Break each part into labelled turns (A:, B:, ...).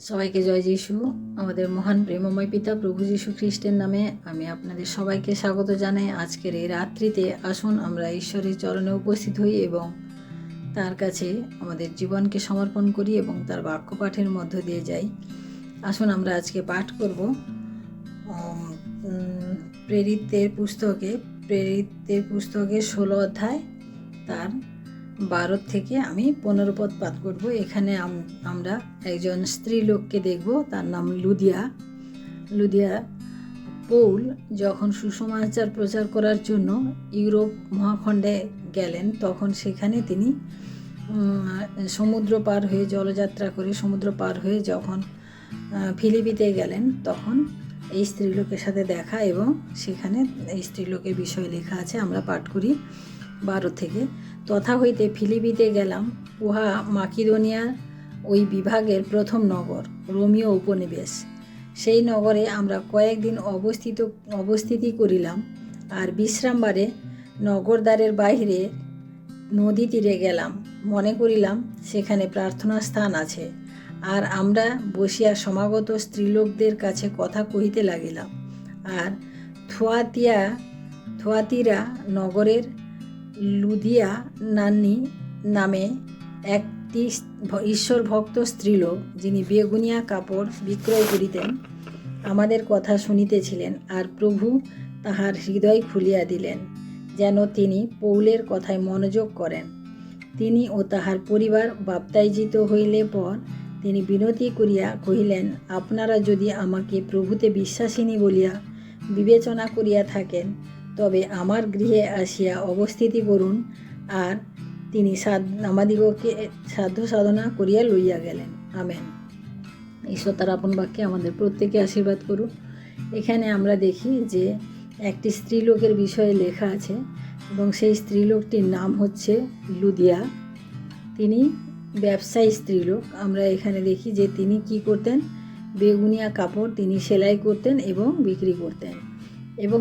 A: সবাইকে জয় যিশু। আমাদের মহান প্রেমময় পিতা প্রভু যীশু খ্রিস্টের নামে আমি আপনাদের সবাইকে স্বাগত জানাই। আজকের এই রাত্রিতে আসুন আমরা ঈশ্বরের চরণে উপস্থিত হই এবং তার কাছে আমাদের জীবনকে সমর্পণ করি এবং তার বাক্য পাঠের মধ্য দিয়ে যাই। আসুন আমরা আজকে পাঠ করব প্রেরিতের পুস্তকে 16 অধ্যায় তার 12 থেকে আমি 15 পদ পাঠ করব। এখানে আমরা একজন স্ত্রী লোককে দেখব, তার নাম লুদিয়া। পৌল যখন সুসমাচার প্রচার করার জন্য ইউরোপ মহাখণ্ডে গেলেন, তখন সেখানে তিনি সমুদ্র পার হয়ে জলযাত্রা করে সমুদ্র পার হয়ে যখন ফিলিপিতে গেলেন, তখন এই স্ত্রীলোকের সাথে দেখা এবং সেখানে এই স্ত্রীলোকের বিষয়ে লেখা আছে। আমরা পাঠ করি 12 থেকে। তথা হইতে ফিলিপিতে গেলাম, উহা মাকিদোনিয়ার ওই বিভাগের প্রথম নগর, রোমীয় উপনিবেশ। সেই নগরে আমরা কয়েকদিন অবস্থিতি করিলাম, আর বিশ্রামবারে নগরদ্বারের বাহিরে নদী তীরে গেলাম, মনে করিলাম সেখানে প্রার্থনার স্থান আছে। আর আমরা বসিয়া সমাগত স্ত্রীলোকদের কাছে কথা কহিতে লাগিলাম। আর থুয়াতিরা নগরের লুদিয়া নামে একটি ঈশ্বর ভক্ত স্ত্রীলোক, যিনি বেগুনিয়া কাপড় বিক্রয় করিতেন, আমাদের কথা শুনিতেছিলেন। আর প্রভু তাহার হৃদয় খুলিয়া দিলেন, যেন তিনি পৌলের কথায় মনোযোগ করেন। তিনি ও তাহার পরিবার বাপ্তাইজিত হইলে পর তিনি বিনতি করিয়া কহিলেন, আপনারা যদি আমাকে প্রভুতে বিশ্বাসিনী বলিয়া বিবেচনা করিয়া থাকেন, তবে আমার গৃহে আসিয়া অবস্থিতি করুন। আর তিনি আমাদিগকে সাধ্য সাধনা করিয়া লইয়া গেলেন। আমেন। ঈশ্বর তার আপন বাক্যে আমাদের প্রত্যেকে আশীর্বাদ করুন। এখানে আমরা দেখি যে একটি স্ত্রীলোকের বিষয়ে লেখা আছে এবং সেই স্ত্রীলোকটির নাম হচ্ছে লুদিয়া। তিনি ব্যবসায়ী স্ত্রীলোক। আমরা এখানে দেখি যে তিনি কি করতেন, বেগুনিয়া কাপড় তিনি সেলাই করতেন এবং বিক্রি করতেন। এবং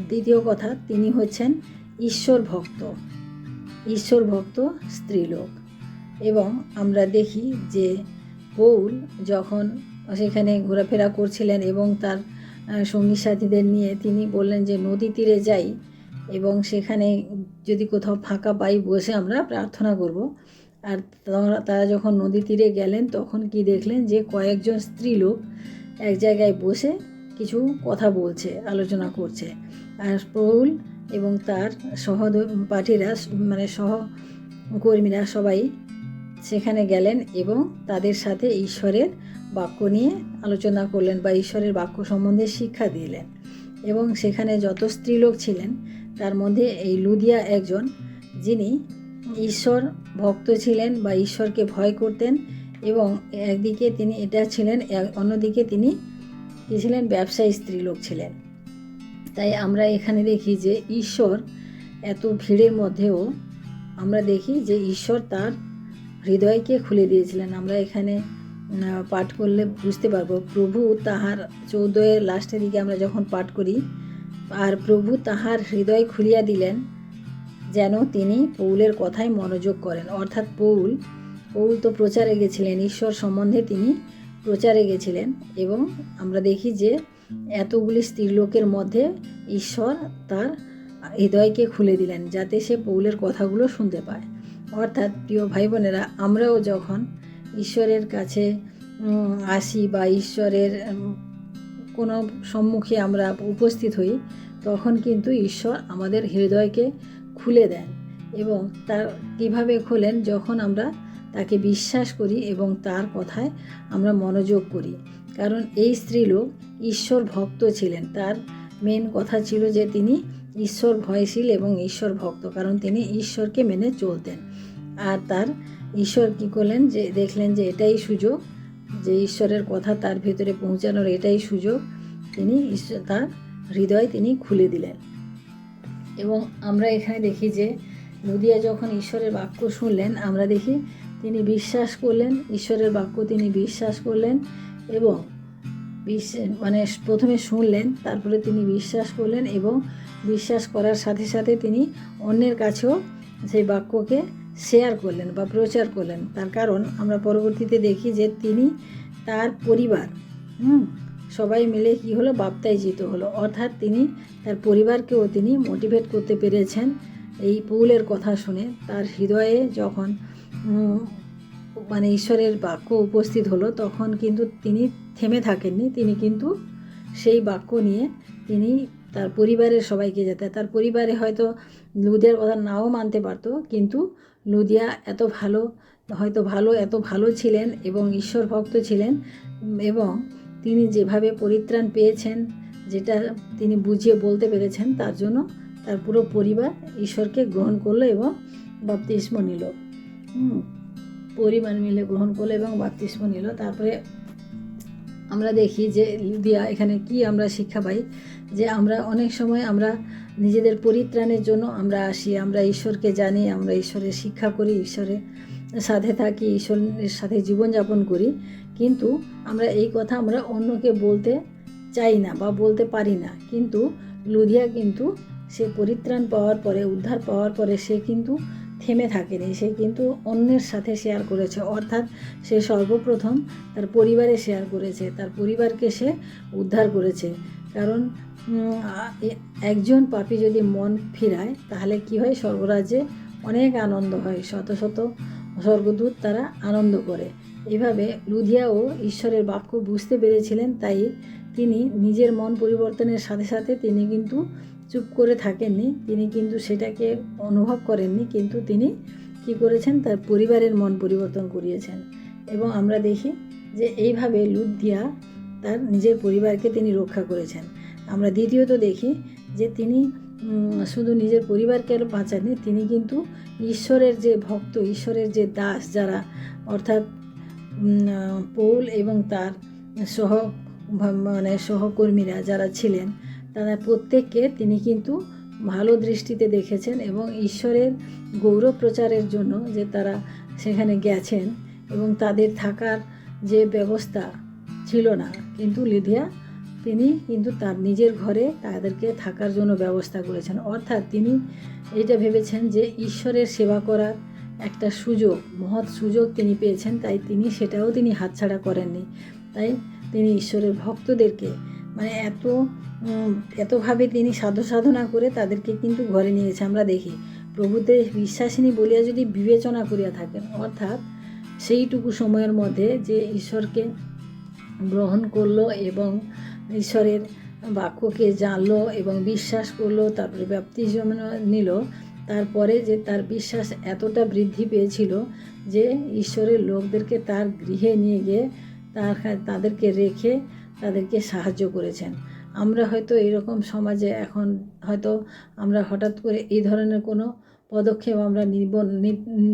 A: দ্বিতীয় কথা, তিনি হচ্ছেন ঈশ্বর ভক্ত স্ত্রীলোক। এবং আমরা দেখি যে পৌল যখন সেখানে ঘোরাফেরা করছিলেন এবং তার সঙ্গী সাথীদের নিয়ে তিনি বললেন যে নদী তীরে যাই এবং সেখানে যদি কোথাও ফাঁকা পাই বসে আমরা প্রার্থনা করব। আর তারা যখন নদী তীরে গেলেন, তখন কি দেখলেন যে কয়েকজন স্ত্রীলোক এক জায়গায় বসে কিছু কথা বলছে, আলোচনা করছে। আর পৌল এবং তার সহপাঠীরা সহকর্মীরা সবাই সেখানে গেলেন এবং তাদের সাথে ঈশ্বরের বাক্য নিয়ে আলোচনা করলেন বা ঈশ্বরের বাক্য সম্বন্ধে শিক্ষা দিলেন। এবং সেখানে যত স্ত্রীলোক ছিলেন তার মধ্যে এই লুদিয়া একজন, যিনি ঈশ্বর ভক্ত ছিলেন বা ঈশ্বরকে ভয় করতেন। এবং একদিকে তিনি এটা ছিলেন, অন্যদিকে তিনি কি ছিলেন, ব্যবসায়ী স্ত্রীলোক ছিলেন। তাই আমরা এখানে দেখি যে ঈশ্বর এত ভিড়ের মধ্যেও আমরা দেখি যে ঈশ্বর তার হৃদয়কে খুলে দিয়েছিলেন। আমরা এখানে পাঠ করলে বুঝতে পারবো, প্রভু তাহার 14 লাস্টের দিকে আমরা যখন পাঠ করি, আর প্রভু তাহার হৃদয় খুলিয়া দিলেন যেন তিনি পৌলের কথায় মনোযোগ করেন। অর্থাৎ পৌল তো প্রচারে গেছিলেন, ঈশ্বর সম্বন্ধে তিনি প্রচারে গেছিলেন। এবং আমরা দেখি যে এতগুলি স্ত্রীলোকের মধ্যে ঈশ্বর তার হৃদয়কে খুলে দিলেন যাতে সে পৌলের কথাগুলো শুনতে পায়। অর্থাৎ প্রিয় ভাই বোনেরা, আমরাও যখন ঈশ্বরের কাছে আসি বা ঈশ্বরের কোনো সম্মুখে আমরা উপস্থিত হই, তখন কিন্তু ঈশ্বর আমাদের হৃদয়কে খুলে দেন। এবং তার কীভাবে খোলেন, যখন আমরা তাকে বিশ্বাস করি এবং তার কথায় আমরা মনোযোগ করি। কারণ এই স্ত্রীলোক ঈশ্বর ভক্ত ছিলেন। তার মেন কথা ছিল যে তিনি ঈশ্বর ভয়শীল এবং ঈশ্বর ভক্ত, কারণ তিনি ঈশ্বরকে মেনে চলতেন। আর তার ঈশ্বর কী করলেন, যে দেখলেন যে এটাই সুযোগ, যে ঈশ্বরের কথা তার ভেতরে পৌঁছানোর এটাই সুযোগ, তিনি তার হৃদয় তিনি খুলে দিলেন। এবং আমরা এখানে দেখি যে লুদিয়া যখন ঈশ্বরের বাক্য শুনলেন, আমরা দেখি তিনি বিশ্বাস করলেন, ঈশ্বরের বাক্য তিনি বিশ্বাস করলেন। এবং প্রথমে শুনলেন, তারপরে তিনি বিশ্বাস করলেন এবং বিশ্বাস করার সাথে সাথে তিনি অন্যের কাছেও সেই বাক্যকে শেয়ার করলেন বা প্রচার করলেন। তার কারণ আমরা পরবর্তীতে দেখি যে তিনি তার পরিবার সবাই মিলে কি হলো, বাপ্তাইজিত হলো। অর্থাৎ তিনি তার পরিবারকেও তিনি মোটিভেট করতে পেরেছেন এই পৌলের কথা শুনে। তার হৃদয়ে যখন মানে ঈশ্বরের বাক্য উপস্থিত হলো, তখন কিন্তু তিনি থেমে থাকেননি। তিনি কিন্তু সেই বাক্য নিয়ে তিনি তার পরিবারের সবাইকে তার পরিবারে হয়তো লুদিয়ার কথা নাও মানতে পারতো, কিন্তু লুদিয়া এত ভালো ছিলেন এবং ঈশ্বর ভক্ত ছিলেন, এবং তিনি যেভাবে পরিত্রাণ পেয়েছেন, যেটা তিনি বুঝিয়ে বলতে পেরেছেন, তার জন্য তার পুরো পরিবার ঈশ্বরকে গ্রহণ করলো এবং বাপ্তিস্ম নিল। পরিবার মিলে গ্রহণ করলো এবং বাপ্তিস্ম নিল। তারপরে আমরা দেখি যে লুদিয়া এখানে কি আমরা শিক্ষা পাই, যে আমরা অনেক সময় আমরা নিজেদের পরিত্রাণের জন্য আমরা আসি, আমরা ঈশ্বরকে জানি, আমরা ঈশ্বরের শিক্ষা করি, ঈশ্বরের সাথে থাকি, ঈশ্বরের সাথে জীবনযাপন করি, কিন্তু আমরা এই কথা আমরা অন্যকে বলতে চাই না বা বলতে পারি না। কিন্তু লুদিয়া কিন্তু সে পরিত্রাণ পাওয়ার পরে, উদ্ধার পাওয়ার পরে সে কিন্তু থেমে থাকেনি, সে কিন্তু অন্যের সাথে শেয়ার করেছে। অর্থাৎ সে সর্বপ্রথম তার পরিবারে শেয়ার করেছে, তার পরিবারকে সে উদ্ধার করেছে। কারণ একজন পাপী যদি মন ফিরায়, তাহলে কি হয়, স্বর্গরাজ্যে অনেক আনন্দ হয়, শত শত স্বর্গদূত তারা আনন্দ করে। এভাবে লুদিয়াও ঈশ্বরের বাক্য বুঝতে পেরেছিলেন, তাই তিনি নিজের মন পরিবর্তনের সাথে সাথে তিনি কিন্তু চুপ করে থাকেননি, তিনি কিন্তু সেটাকে অনুভব করেননি, কিন্তু তিনি কি করেছেন, তার পরিবারের মন পরিবর্তন করিয়েছেন। এবং আমরা দেখি যে এইভাবে লুদিয়া তার নিজের পরিবারকে তিনি রক্ষা করেছেন। আমরা দ্বিতীয়ত দেখি যে তিনি শুধু নিজের পরিবারকে বাঁচাননি, তিনি কিন্তু ঈশ্বরের যে ভক্ত, ঈশ্বরের যে দাস যারা, অর্থাৎ পৌল এবং তার সহকর্মীরা যারা ছিলেন, তারা প্রত্যেককে তিনি কিন্তু ভালো দৃষ্টিতে দেখেছেন এবং ঈশ্বরের গৌরব প্রচারের জন্য যে তারা সেখানে গেছেন এবং তাদের থাকার যে ব্যবস্থা ছিল না, কিন্তু লুদিয়া তিনি কিন্তু তার নিজের ঘরে তাদেরকে থাকার জন্য ব্যবস্থা করেছেন। অর্থাৎ তিনি এটা ভেবেছেন যে ঈশ্বরের সেবা করার একটা সুযোগ, মহৎ সুযোগ তিনি পেয়েছেন, তাই তিনি সেটাও তিনি হাতছাড়া করেননি। তাই তিনি ঈশ্বরের ভক্তদেরকে মানে এতভাবে তিনি সাধনা করে তাদেরকে কিন্তু ঘরে নিয়েছে। আমরা দেখি প্রভুতে বিশ্বাসিনী বলিয়া যদি বিবেচনা করিয়া থাকেন, অর্থাৎ সেইটুকু সময়ের মধ্যে যে ঈশ্বরকে গ্রহণ করলো এবং ঈশ্বরের বাক্যকে জানলো এবং বিশ্বাস করলো, তারপরে ব্যাপ্তিস্ম নিল, তারপরে যে তার বিশ্বাস এতটা বৃদ্ধি পেয়েছিল যে ঈশ্বরের লোকদেরকে তার গৃহে নিয়ে গিয়ে তাদেরকে রেখে তাদেরকে সাহায্য করেছেন। আমরা হয়তো এরকম সমাজে এখন হয়তো আমরা হঠাৎ করে এই ধরনের কোনো পদক্ষেপ আমরা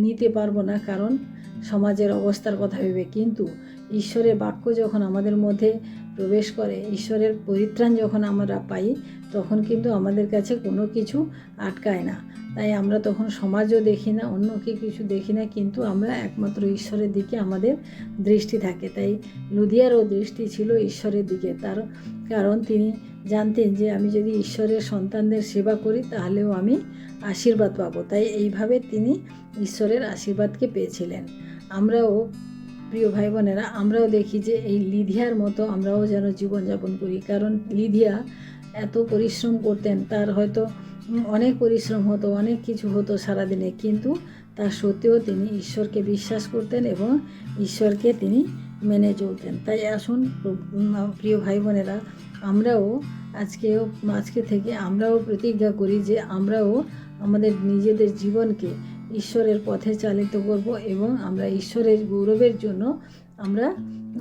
A: নিতে পারবো না, কারণ সমাজের অবস্থার কথা ভেবে। কিন্তু ঈশ্বরের বাক্য যখন আমাদের মধ্যে প্রবেশ করে, ঈশ্বরের পরিত্রাণ যখন আমরা পাই, তখন কিন্তু আমাদের কাছে কোনো কিছু আটকায় না। তাই আমরা তখন সমাজও দেখি না, অন্যকে কিছু দেখি না, কিন্তু আমরা একমাত্র ঈশ্বরের দিকে আমাদের দৃষ্টি থাকে। তাই লুদিয়ারও দৃষ্টি ছিল ঈশ্বরের দিকে, তার কারণ তিনি জানতেন যে আমি যদি ঈশ্বরের সন্তানদের সেবা করি তাহলেও আমি আশীর্বাদ পাবো। তাই এইভাবে তিনি ঈশ্বরের আশীর্বাদকে পেয়েছিলেন। আমরাও প্রিয় ভাই বোনেরা, আমরাও দেখি যে এই লিদিয়ার মতো আমরাও যেন জীবনযাপন করি। কারণ লিদিয়া এত পরিশ্রম করতেন, তার হয়তো অনেক পরিশ্রম হতো, অনেক কিছু হতো সারাদিনে, কিন্তু তার সত্ত্বেও তিনি ঈশ্বরকে বিশ্বাস করতেন এবং ঈশ্বরকে তিনি মেনে চলতেন। তাই আসুন প্রিয় ভাই বোনেরা, আমরাও আজকে থেকে আমরাও প্রতিজ্ঞা করি যে আমরাও আমাদের নিজেদের জীবনকে ঈশ্বরের পথে চালিত করব এবং আমরা ঈশ্বরের গৌরবের জন্য আমরা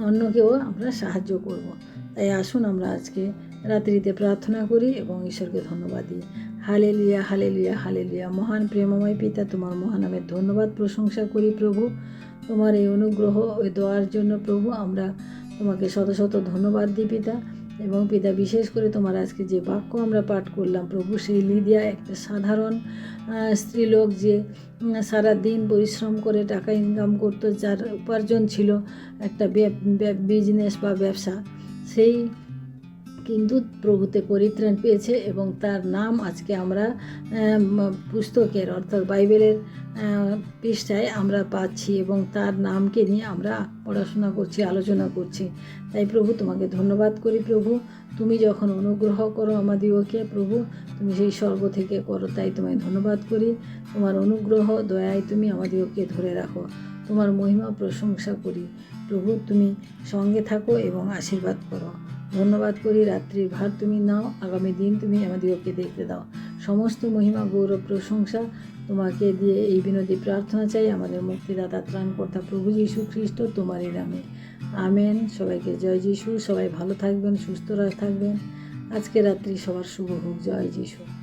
A: অন্যকেও আমরা সাহায্য করব। তাই আসুন আমরা আজকে রাত্রিতে প্রার্থনা করি এবং ঈশ্বরকে ধন্যবাদ দিই। Hallelujah, hallelujah, hallelujah. মহান প্রেমময় পিতা, তোমার মহানামের ধন্যবাদ প্রশংসা করি প্রভু। তোমার এই অনুগ্রহ ওই দোয়ার জন্য প্রভু আমরা তোমাকে শত শত ধন্যবাদ দিই পিতা। এবং পিতা, বিশেষ করে তোমার আজকে যে বাক্য আমরা পাঠ করলাম প্রভু, সেই লিদিয়া একটা সাধারণ স্ত্রীলোক, যে সারা দিন পরিশ্রম করে টাকা ইনকাম করতো, যার উপার্জন ছিল একটা বিজনেস বা ব্যবসা, সেই কিন্তু প্রভুতে পরিত্রাণ পেয়েছে এবং তার নাম আজকে আমরা পুস্তকের অর্থাৎ বাইবেলের পৃষ্ঠায় আমরা পাচ্ছি এবং তার নামকে নিয়ে আমরা পড়াশোনা করছি, আলোচনা করছি। তাই প্রভু তোমাকে ধন্যবাদ করি। প্রভু তুমি যখন অনুগ্রহ করো আমাদিগকে, প্রভু তুমি সেই স্বর্গ থেকে করো, তাই তোমায় ধন্যবাদ করি। তোমার অনুগ্রহ দয়ায় তুমি আমাদিগকে ধরে রাখো। তোমার মহিমা প্রশংসা করি। প্রভু তুমি সঙ্গে থাকো এবং আশীর্বাদ করো। ধন্যবাদ করি। রাত্রির ভার তুমি নাও, আগামী দিন তুমি আমাদিগকে দেখতে দাও। সমস্ত মহিমা গৌরব প্রশংসা তোমাকে দিয়ে এই বিনতি প্রার্থনা চাই আমাদের মুক্তিদাতা ত্রাণকর্তা প্রভু যীশু খ্রিস্ট তোমারই নামে, আমেন। সবাইকে জয় যিশু। সবাই ভালো থাকবেন, সুস্থ থাকবেন। আজকে রাত্রি সবার শুভ হোক। জয় যিশু।